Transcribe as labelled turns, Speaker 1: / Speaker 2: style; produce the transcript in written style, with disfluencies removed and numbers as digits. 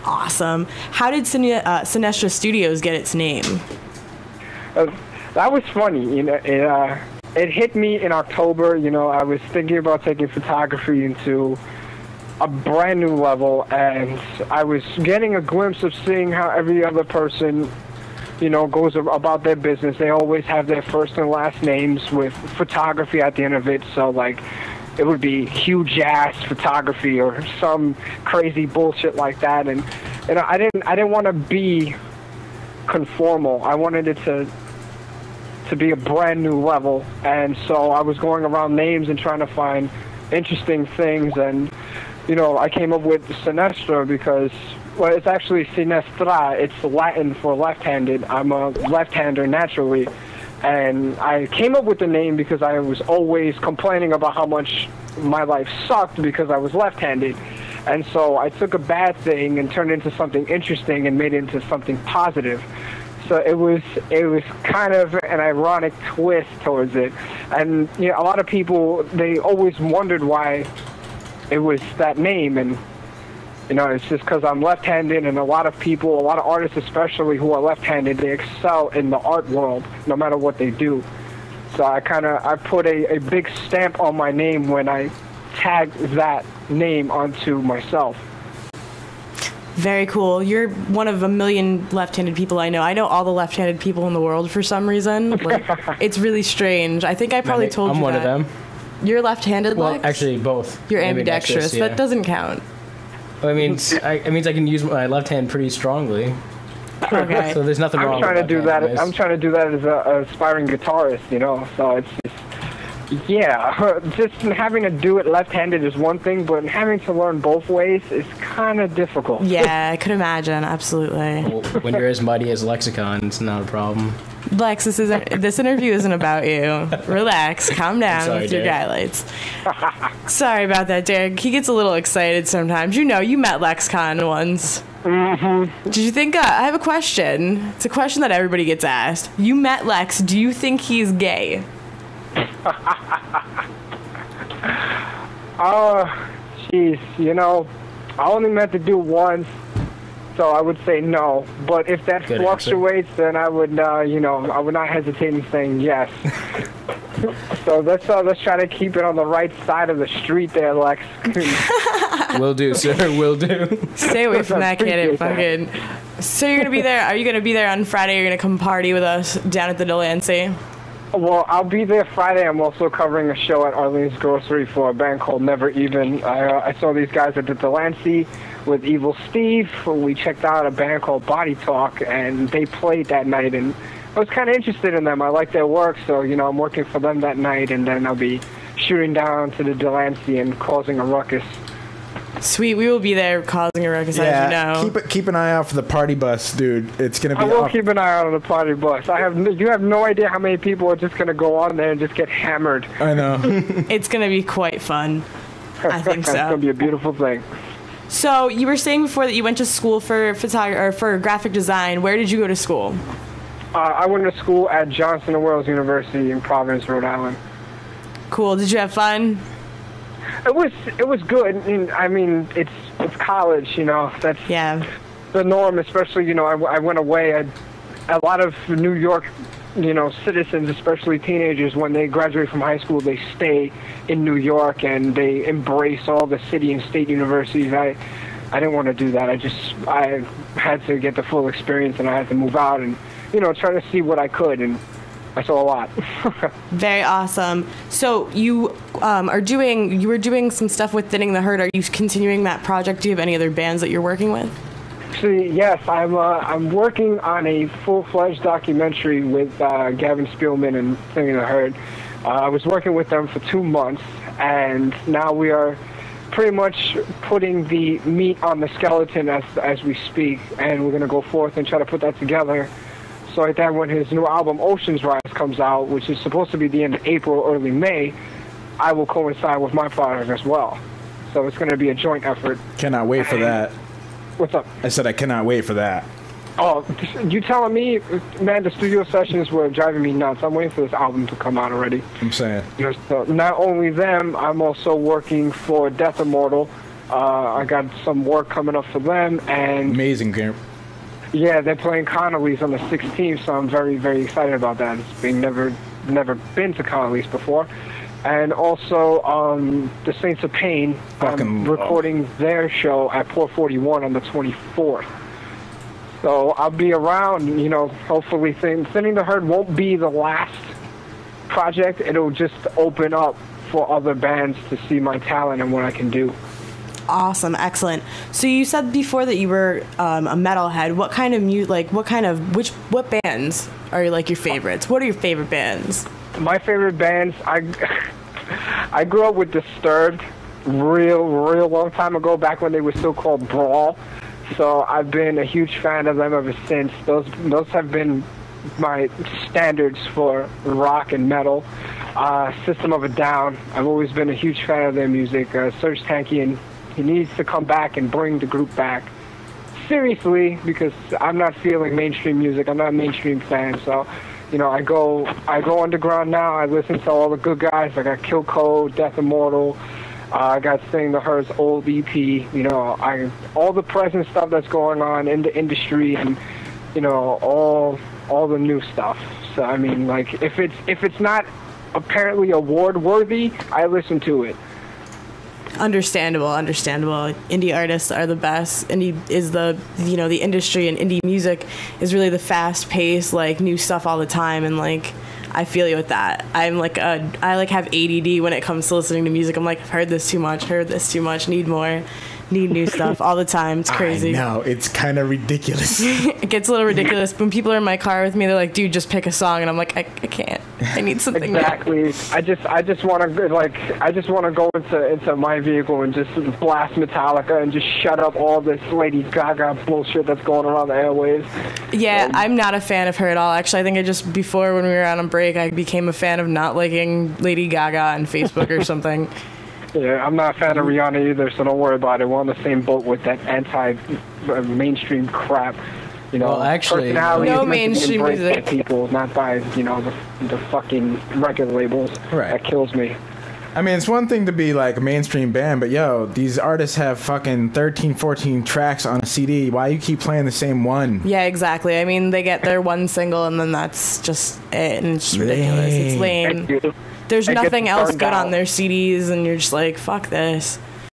Speaker 1: Awesome. How did Sinestra Studios get its name?
Speaker 2: That was funny. You know, it hit me in October. You know, I was thinking about taking photography into a brand new level, and I was getting a glimpse of seeing how every other person, you know, goes about their business. They always have their first and last names with photography at the end of it. So, like, it would be huge ass photography or some crazy bullshit like that. And I didn't want to be conformal. I wanted it to be a brand new level. And so I was going around names and trying to find interesting things. And, you know, I came up with Sinestra because, well, it's actually Sinestra. It's Latin for left-handed. I'm a left-hander naturally. And I came up with the name because I was always complaining about how much my life sucked because I was left-handed. And so I took a bad thing and turned it into something interesting and made it into something positive. So it was kind of an ironic twist towards it. And, you know, a lot of people, they always wondered why it was that name. And, you know, it's just because I'm left-handed, and a lot of people, a lot of artists especially who are left-handed, they excel in the art world no matter what they do. So I put a big stamp on my name when I tagged that name onto myself.
Speaker 1: Very cool. You're one of a million left-handed people I know. I know all the left-handed people in the world for some reason. Like, it's really strange. I think I probably told you that.
Speaker 3: I'm one of them.
Speaker 1: You're left-handed,
Speaker 3: Well,
Speaker 1: Lex?
Speaker 3: actually, both.
Speaker 1: You're ambidextrous.
Speaker 3: Yeah.
Speaker 1: That doesn't count.
Speaker 3: Well, it means I can use my left hand pretty strongly.
Speaker 1: Okay.
Speaker 3: So there's nothing wrong with that.
Speaker 2: I'm trying to do that as an aspiring guitarist, you know. So it's just, yeah, just having to do it left-handed is one thing, but having to learn both ways is kind of difficult.
Speaker 1: Yeah, I could imagine. Absolutely.
Speaker 3: Well, when you're as muddy as Lexicon, it's not a problem.
Speaker 1: Lex, this interview isn't about you. Relax, calm down with your guy lights. Sorry about that, Derek. He gets a little excited sometimes. You know, you met LexCon once.
Speaker 2: Mm-hmm.
Speaker 1: Did you think? I have a question. It's a question that everybody gets asked. You met Lex. Do you think he's gay?
Speaker 2: Oh, jeez. You know, I only met the dude once. So I would say no, but if that
Speaker 3: Good
Speaker 2: fluctuates, then I would, you know, I would not hesitate in saying yes. So let's try to keep it on the right side of the street there, Lex.
Speaker 3: Will do, sir. Will do.
Speaker 1: Stay away from that kid. Fucking. So you're gonna be there? Are you gonna be there on Friday? You're gonna come party with us down at the Delancey?
Speaker 2: Well, I'll be there Friday. I'm also covering a show at Arlene's Grocery for a band called Never Even. I saw these guys at the Delancey with Evil Steve. We checked out a band called Body Talk, and they played that night, and I was kind of interested in them. I like their work, so, you know, I'm working for them that night, and then I'll be shooting down to the Delancey and causing a ruckus.
Speaker 1: Sweet, we will be there causing a ruckus, as you know.
Speaker 4: Keep an eye out for the party bus, dude. It's gonna be.
Speaker 2: I will keep an eye out on the party bus. You have no idea how many people are just gonna go on there and just get hammered.
Speaker 4: I know.
Speaker 1: It's gonna be quite fun. I think so.
Speaker 2: It's gonna be a beautiful thing.
Speaker 1: So you were saying before that you went to school for for graphic design. Where did you go to school?
Speaker 2: I went to school at Johnson & Wales University in Providence, Rhode Island.
Speaker 1: Cool. Did you have fun?
Speaker 2: It was good. I mean, it's college, you know. That's the norm, especially, you know, I went away. A lot of New York, you know, citizens, especially teenagers, when they graduate from high school, they stay in New York and they embrace all the city and state universities. I didn't want to do that. I had to get the full experience, and I had to move out and, you know, try to see what I could, and I saw a lot.
Speaker 1: Very awesome. So you were doing some stuff with Thinning the Herd. Are you continuing that project? Do you have any other bands that you're working with?
Speaker 2: Actually, yes. I'm working on a full-fledged documentary with Gavin Spielman and Thinning the Herd. I was working with them for 2 months, and now we are pretty much putting the meat on the skeleton as we speak, and we're going to go forth and try to put that together. So that when his new album, Ocean's Rise, comes out, which is supposed to be the end of April, early May, I will coincide with my project as well. So it's going to be a joint effort.
Speaker 4: Cannot wait for that.
Speaker 2: What's up?
Speaker 4: I said I cannot wait for that.
Speaker 2: Oh, you telling me, man, the studio sessions were driving me nuts. I'm waiting for this album to come out already.
Speaker 4: I'm saying.
Speaker 2: So not only them, I'm also working for Death Immortal, I got some work coming up for them, and
Speaker 4: Amazing, Grant.
Speaker 2: yeah, they're playing Connolly's on the 16th, so I'm very, very excited about that. It's being never been to Connolly's before. And also, the Saints of Pain,
Speaker 4: Fucking
Speaker 2: recording their show at Port 41 on the 24th. So I'll be around, you know, hopefully Thinning the Herd won't be the last project. It'll just open up for other bands to see my talent and what I can do.
Speaker 1: Awesome, excellent. So you said before that you were a metalhead. What kind of what bands are like your favorites? What are your favorite bands?
Speaker 2: My favorite bands, I grew up with Disturbed real long time ago, back when they were still called Brawl. So I've been a huge fan of them ever since. Those have been my standards for rock and metal. System of a Down, I've always been a huge fan of their music. Serge Tankian, he needs to come back and bring the group back seriously, because I'm not feeling mainstream music. I'm not a mainstream fan, so you know, I go underground now. I listen to all the good guys. I got Kill Code, Death Immortal. I got Sing the Herd's old EP. You know, all the present stuff that's going on in the industry, and you know, all the new stuff. So I mean, like, if it's not apparently award worthy, I listen to it.
Speaker 1: Understandable. Indie artists are the best. Indie is the industry, and indie music is really the fast paced, like, new stuff all the time, and like I feel you with that. I have ADD when it comes to listening to music. I'm like, I've heard this too much, need more. Need new stuff all the time. It's crazy.
Speaker 4: I know, it's kind of ridiculous.
Speaker 1: It gets a little ridiculous when people are in my car with me. They're like, "Dude, just pick a song," and I'm like, "I can't. I need something."
Speaker 2: Exactly. New. I just want to go into my vehicle and just blast Metallica and just shut up all this Lady Gaga bullshit that's going around the airwaves.
Speaker 1: Yeah, I'm not a fan of her at all. Actually, I think before, when we were out on break, I became a fan of not liking Lady Gaga on Facebook or something.
Speaker 2: Yeah, I'm not a fan of Rihanna either, so don't worry about it. We're on the same boat with that anti-mainstream crap. You know,
Speaker 3: well, actually,
Speaker 1: no mainstream music.
Speaker 2: By people, not by, you know, the fucking record labels.
Speaker 4: Right.
Speaker 2: That kills me.
Speaker 4: I mean, it's one thing to be like a mainstream band, but yo, these artists have fucking 13, 14 tracks on a CD. Why you keep playing the same one?
Speaker 1: Yeah, exactly. I mean, they get their one single and then that's just it, and it's just ridiculous. It's lame. There's nothing else good on their CDs, and you're just like, fuck this.